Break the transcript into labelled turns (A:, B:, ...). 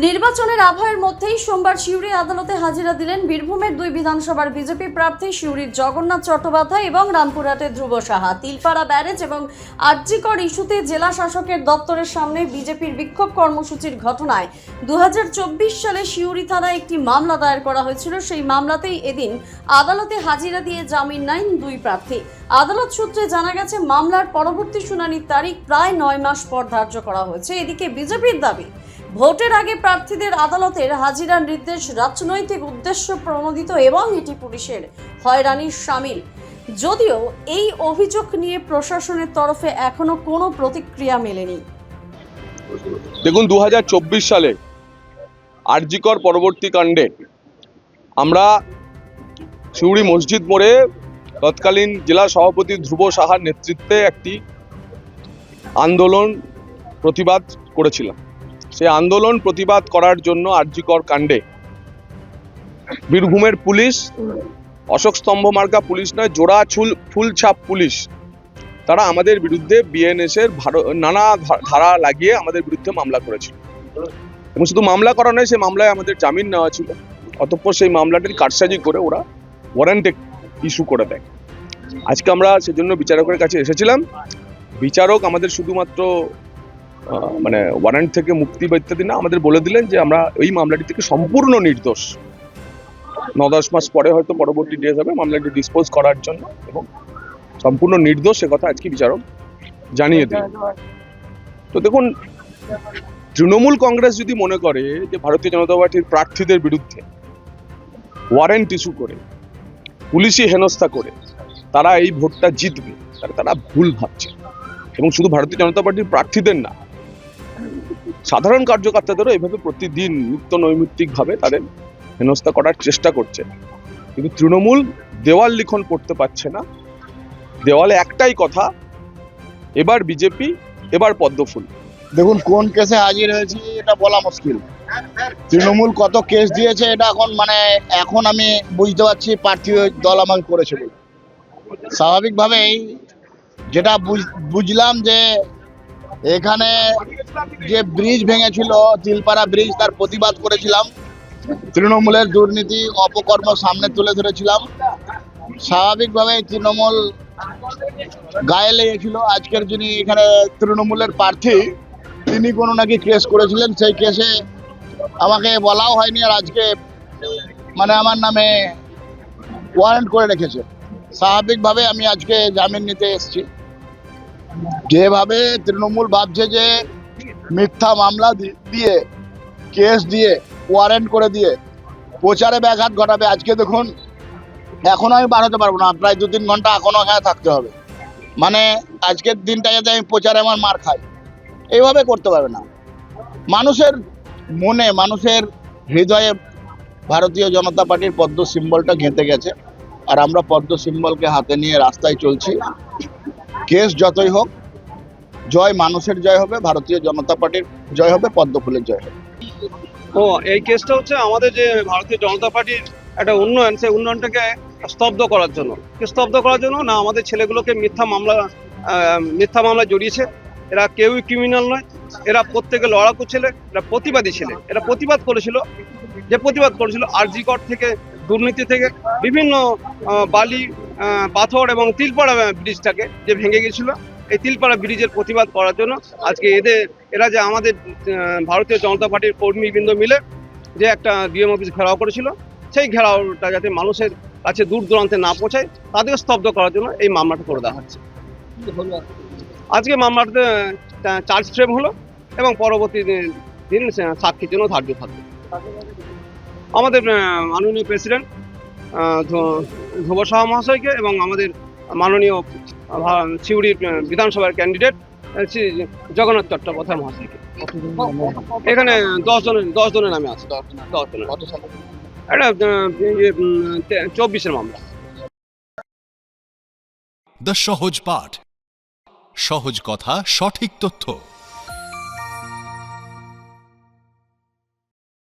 A: নির্বাচনের আবহের মধ্যেই সোমবার সিউড়ি আদালতে হাজিরা দিলেন বীরভূমের দুই বিধানসভার বিজেপি প্রার্থী সিউড়ির জগন্নাথ চট্টোপাধ্যায় এবং রামপুরহাটের ধ্রুব সাহা। তিলপাড়া ব্যারেজ এবং আরজিকর ইস্যুতে জেলা শাসকের দপ্তরের সামনে বিজেপির বিক্ষোভ কর্মসূচির ঘটনায় 2024 সালে সিউড়ি থানায় একটি মামলা দায়ের করা হয়েছিল। সেই মামলাতেই এদিন আদালতে হাজিরা দিয়ে জামিন নেন দুই প্রার্থী। আদালত সূত্রে জানা গেছে, মামলার পরবর্তী শুনানির তারিখ প্রায় 9 মাস পর ধার্য করা হয়েছে। এদিকে বিজেপির দাবি, ভোটের আগে প্রার্থীদের আদালতের হাজিরার নির্দেশ রাজনৈতিক উদ্দেশ্য প্রণোদিত এবং এটি পুলিশের হয়রানির শামিল। যদিও এই অভিযোগ নিয়ে প্রশাসনের তরফে এখনো কোনো প্রতিক্রিয়া মেলেনি।
B: দেখুন, 2024 সালে আরজিকর পরবর্তী কাণ্ডে আমরা সিউড়ি মসজিদ মোড়ে তৎকালীন জেলা সভাপতি ধ্রুব সাহার নেতৃত্বে একটি আন্দোলন প্রতিবাদ করেছিলাম। সেই আন্দোলন প্রতিবাদ করার জন্য আরজিকর কাণ্ডে বীরভূমের পুলিশ, অশোক স্তম্ভ মার্কা পুলিশ নয়, জোড়া ফুল ছাপ পুলিশ, তারা আমাদের বিরুদ্ধে বিএনএস এর নানা ধারা লাগিয়ে আমাদের বিরুদ্ধে মামলা করেছিল। এবং শুধু মামলা করা নয়, সেই মামলায় আমাদের জামিন নেওয়া ছিল। অতঃপর সেই মামলাটির কারসাজি করে ওরা ওয়ারেন্ট ইস্যু করে দেয়। আজকে আমরা সেজন্য বিচারকের কাছে এসেছিলাম। বিচারক আমাদের শুধুমাত্র ওয়ারেন্ট থেকে মুক্তি বা ইত্যাদি না, আমাদের বলে দিলেন যে আমরা ওই মামলাটি থেকে সম্পূর্ণ নির্দোষ। 9-10 মাস পরে হয়তো পরবর্তী ডেট হবে মামলাটি ডিসপোজ করার জন্য, এবং সম্পূর্ণ নির্দোষ সে কথা আজকে বিচারক জানিয়ে দিলেন। তো দেখুন, তৃণমূল কংগ্রেস যদি মনে করে যে ভারতীয় জনতা পার্টির প্রার্থীদের বিরুদ্ধে ওয়ারেন্ট ইস্যু করে, পুলিশি হেনস্থা করে তারা এই ভোটটা জিতবে, তারা ভুল ভাবছে। এবং শুধু ভারতীয় জনতা পার্টির প্রার্থীদের না, সাধারণ কার্যকর্তাদেরও এভাবে প্রতিদিন নিত্য নৈমিত্তিকভাবে তাদের হেনস্থা করার চেষ্টা করছে। কিন্তু তৃণমূল দেওয়াল লিখন পড়তে পারছে না। দেওয়ালে একটাই কথা, এবার বিজেপি, এবার পদ্মফুল।
C: দেখুন, কোন কেসে হাজির হয়েছি এটা বলা মুশকিল। তৃণমূল কত কেস দিয়েছে এটা এখন আমি বুঝতে পারছি প্রার্থী দল আমাকে করেছে বলে। স্বাভাবিকভাবেই যেটা বুঝলাম যে এখানে যে ব্রিজ ভেঙেছিল, তিলপাড়া ব্রিজ, তার প্রতিবাদ করেছিলাম। তৃণমূলের দুর্নীতি অপকর্ম সামনে তুলে ধরেছিলাম। স্বাভাবিকভাবে তৃণমূল গায়ে লেগেছিল। আজকের যিনি এখানে তৃণমূলের প্রার্থী, তিনি কোনো নাকি কেস করেছিলেন। সেই কেসে আমাকে বলাও হয়নি, আর আজকে আমার নামে ওয়ারেন্ট করে রেখেছে। স্বাভাবিকভাবে আমি আজকে জামিন নিতে এসেছি। যেভাবে তৃণমূল ভাবছে যে মিথ্যা মামলা দিয়ে, কেস দিয়ে, ওয়ারেন্ট করে দিয়ে প্রচারে ব্যাঘাত ঘটাবে। আজকে দেখুন, এখনো আমি বার হতে পারবো না, প্রায় 2-3 ঘন্টা এখনো এখানে থাকতে হবে। আজকের দিনটা যাতে আমি প্রচারে আমার মার খাই, এইভাবে করতে পারবে না। মানুষের মনে, মানুষের হৃদয়ে ভারতীয় জনতা পার্টির পদ্ম সিম্বলটা গেঁথে গেছে, আর আমরা পদ্ম সিম্বলকে হাতে নিয়ে রাস্তায় চলছি। কেস যতই হোক, জয় মানুষের জয় হবে, ভারতীয় জনতা পার্টির জয় হবে, পদ্ম ফুলের জয় হবে।
D: এই কেসটা হচ্ছে আমাদের যে ভারতীয় জনতা পার্টির একটা উন্নয়ন, সেই উন্নয়নটাকে স্তব্ধ করার জন্য না, আমাদের ছেলেগুলোকে মিথ্যা মামলা জড়িয়েছে। এরা কেউই ক্রিমিনাল নয়, এরা প্রত্যেকে লড়াকু ছেলে, এরা প্রতিবাদী ছেলে। এরা প্রতিবাদ করেছিল আরজিকর থেকে, দুর্নীতি থেকে, বিভিন্ন বালি, পাথর এবং তিলপাড়া ব্রিজটাকে যে ভেঙে গেছিল, এই তিলপাড়া ব্রিজের প্রতিবাদ করার জন্য আজকে এরা যে আমাদের ভারতীয় জনতা পার্টির কর্মীবৃন্দ মিলে যে একটা ডিএম অফিস ঘেরাও করেছিল, সেই ঘেরাওটা যাতে মানুষের কাছে দূর দূরান্তে না পৌঁছায়, তাদেরকে স্তব্ধ করার জন্য এই মামলাটা করে দেওয়া হচ্ছে। আজকে মামলাতে চার্জ ফ্রেম হলো এবং পরবর্তী দিন সাক্ষীর জন্য ধার্য থাকবে। আমাদের মাননীয় প্রেসিডেন্ট ধ্রুব সাহা মহাশয়কে এবং আমাদের মাননীয় সিউড়ির বিধানসভার ক্যান্ডিডেট শ্রী জগন্নাথ চট্টোপাধ্যায় মহাশয়কে। এখানে 10 জনের নামে আছে। 10 জনের এটা 24-এর মামলা।
E: দ্য সহজ পাঠ, সহজ কথা, সঠিক তথ্য।